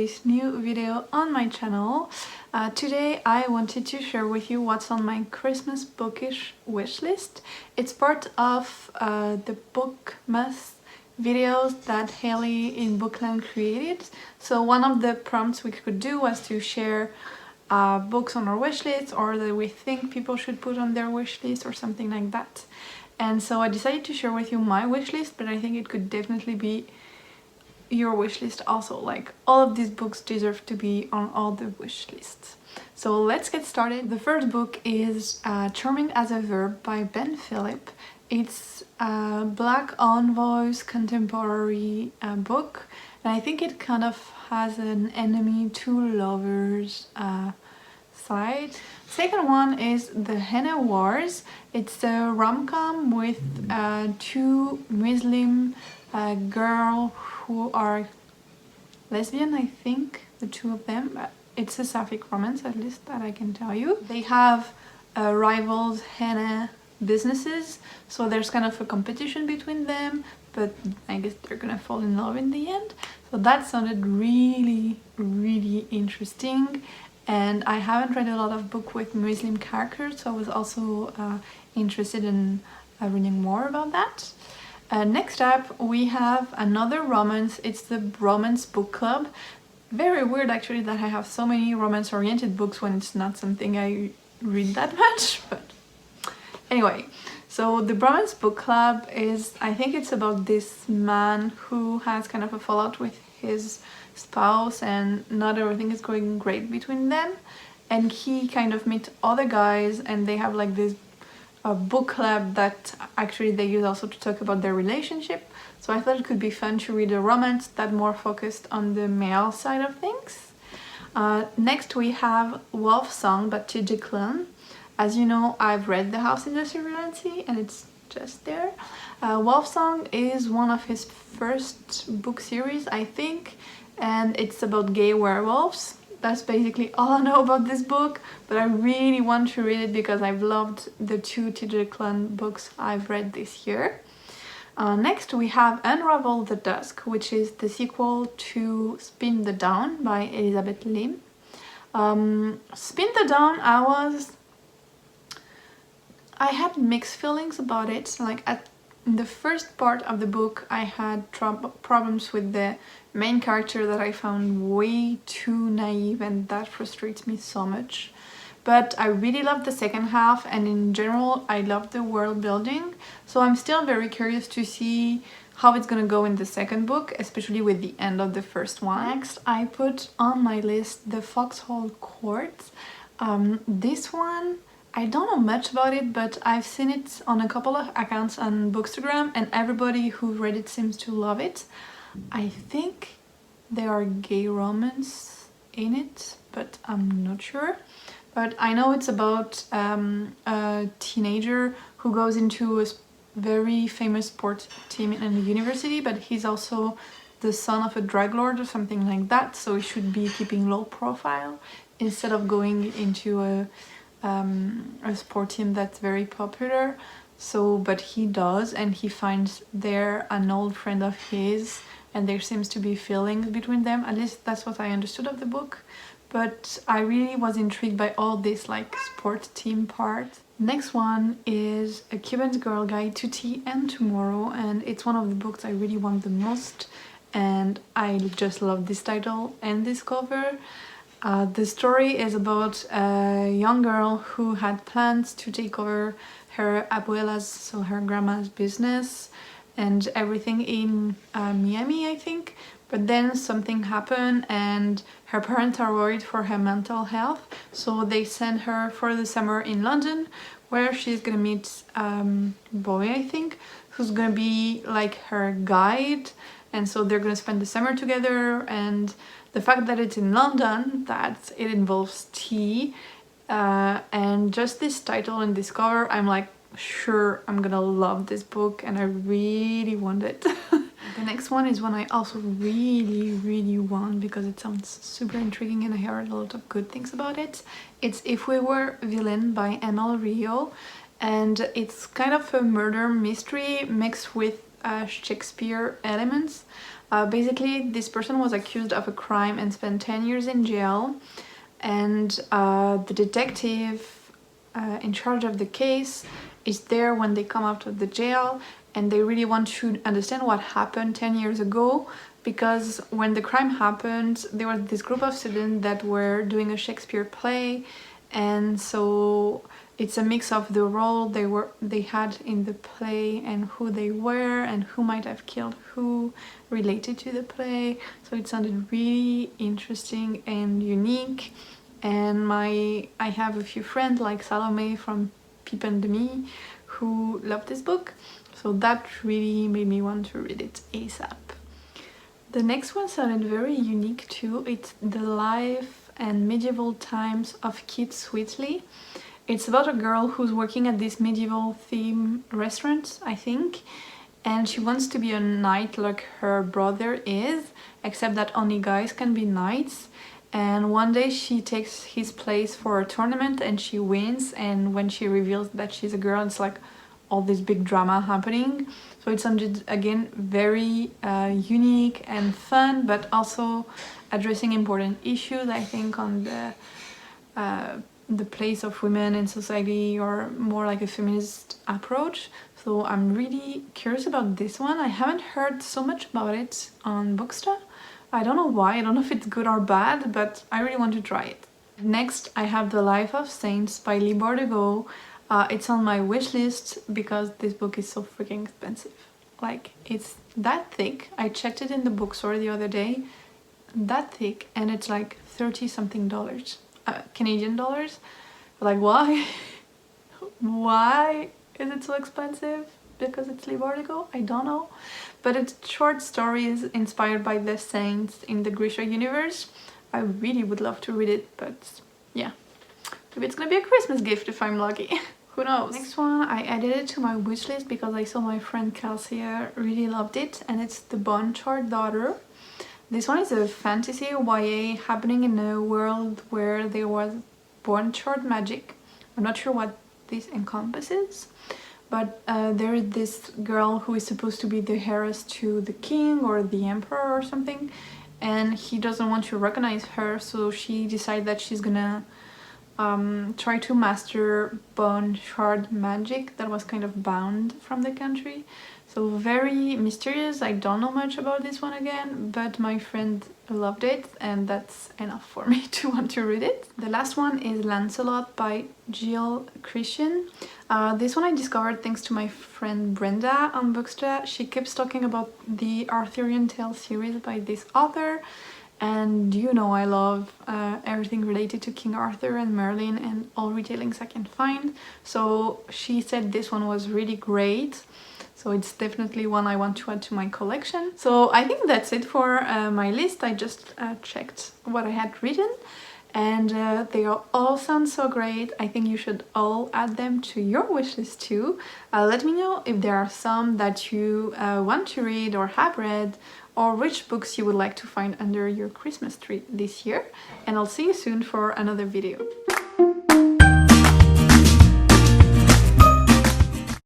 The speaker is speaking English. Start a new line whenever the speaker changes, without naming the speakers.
this new video on my channel. Today I wanted to share with you what's on my Christmas bookish wish list. It's part of the Bookmas videos that Hailey in Bookland created. So one of the prompts we could do was to share books on our wish list, or that we think people should put on their wish list, or something like that. And so I decided to share with you my wish list, but I think it could definitely be your wish list also. Like, all of these books deserve to be on all the wish lists. So let's get started. The first book is Charming as a Verb by Ben Philip. It's a Black Envoys contemporary book, and I think it kind of has an enemy to lovers side. Second one is The Henna Wars. It's a rom-com with two Muslim girls who are lesbian, I think, the two of them. It's a sapphic romance, at least that I can tell you. They have rivals henna businesses, so there's kind of a competition between them, but I guess they're gonna fall in love in the end. So that sounded really interesting, and I haven't read a lot of books with Muslim characters, so I was also interested in reading more about that. Next up we have another romance. It's the Romance Book Club. Very weird actually that I have so many romance oriented books when it's not something I read that much, but anyway. So the Romance Book Club is, I think it's about this man who has kind of a fallout with his spouse and not everything is going great between them, and he kind of meets other guys and they have like this book club that actually they use also to talk about their relationship. So I thought it could be fun to read a romance that more focused on the male side of things. Next we have Wolfsong by titré. As you know, I've read The House in the Cerulean Sea and it's just there. Wolfsong is one of his first book series, I think, and it's about gay werewolves. That's basically all I know about this book, but I really want to read it because I've loved the two titré books I've read this year. Next we have Unravel the Dusk, which is the sequel to Spin the Dawn by Elizabeth Lim. Spin the Dawn, I had mixed feelings about it. Like, in the first part of the book I had problems with the main character that I found way too naive, and that frustrates me so much. But I really loved the second half, and in general I loved the world building, so I'm still very curious to see how it's gonna go in the second book, especially with the end of the first one. Next I put on my list the Foxhole Court. This one, I don't know much about it, but I've seen it on a couple of accounts on Bookstagram and everybody who read it seems to love it. I think there are gay romance in it, but I'm not sure. But I know it's about a teenager who goes into a very famous sports team in a university, but he's also the son of a drug lord or something like that, so he should be keeping low profile instead of going into a sport team that's very popular. So, but he does, and he finds there an old friend of his, and there seems to be feelings between them. At least that's what I understood of the book, but I really was intrigued by all this like sport team part. Next one is A Cuban Girl Guide to Tea and Tomorrow, and it's one of the books I really want the most, and I just love this title and this cover. The story is about a young girl who had plans to take over her abuela's, so her grandma's business and everything in Miami, I think. But then something happened and her parents are worried for her mental health, so they send her for the summer in London, where she's gonna meet a boy, I think, who's gonna be like her guide, and so they're gonna spend the summer together. And the fact that it's in London, that it involves tea, and just this title and this cover, I'm like, sure, I'm gonna love this book, and I really want it. The next one is one I also really want because it sounds super intriguing and I heard a lot of good things about it. It's If We Were Villain by Emil Rio, and it's kind of a murder mystery mixed with Shakespeare elements. Basically, this person was accused of a crime and spent 10 years in jail, and the detective in charge of the case is there when they come out of the jail, and they really want to understand what happened 10 years ago, because when the crime happened there was this group of students that were doing a Shakespeare play, and so it's a mix of the role they had in the play and who they were and who might have killed who related to the play. So it sounded really interesting and unique, and I have a few friends like Salome from Cuban who love this book, so that really made me want to read it ASAP. The next one sounded very unique too. It's The Life and Medieval Times of Kit Sweetly. It's about a girl who's working at this medieval theme restaurant, I think, and she wants to be a knight like her brother is, except that only guys can be knights. And one day she takes his place for a tournament and she wins, and when she reveals that she's a girl, it's like all this big drama happening. So it sounded again very unique and fun, but also addressing important issues, I think, on the place of women in society, or more like a feminist approach. So I'm really curious about this one. I haven't heard so much about it on Booksta. I don't know why, I don't know if it's good or bad, but I really want to try it. Next I have The Life of Saints by Lee Bardugo. It's on my wish list because this book is so freaking expensive. Like, it's that thick. I checked it in the bookstore the other day, that thick, and it's like 30 something dollars, Canadian dollars. Like, why? Why is it so expensive? Because it's Lee Bardugo? I don't know. But it's short stories inspired by the saints in the Grisha universe. I really would love to read it, but yeah. Maybe it's gonna be a Christmas gift if I'm lucky. Who knows? Next one, I added it to my wish list because I saw my friend Kelsey really loved it, and it's The Bonchard Daughter. This one is a fantasy YA happening in a world where there was Bonchard magic. I'm not sure what this encompasses, but there is this girl who is supposed to be the heiress to the king or the emperor or something, and he doesn't want to recognize her, so she decides that she's gonna try to master Bonchard magic that was kind of banned from the country. So very mysterious. I don't know much about this one again, but my friend loved it, and that's enough for me to want to read it. The last one is Lancelot by Jill Christian. This one I discovered thanks to my friend Brenda on Booksta. She keeps talking about the Arthurian Tale series by this author, and you know I love everything related to King Arthur and Merlin and all retellings I can find. So she said this one was really great. So it's definitely one I want to add to my collection. So I think that's it for my list. I just checked what I had written, and they all sound so great. I think you should all add them to your wishlist too. Let me know if there are some that you want to read or have read, or which books you would like to find under your Christmas tree this year. And I'll see you soon for another video.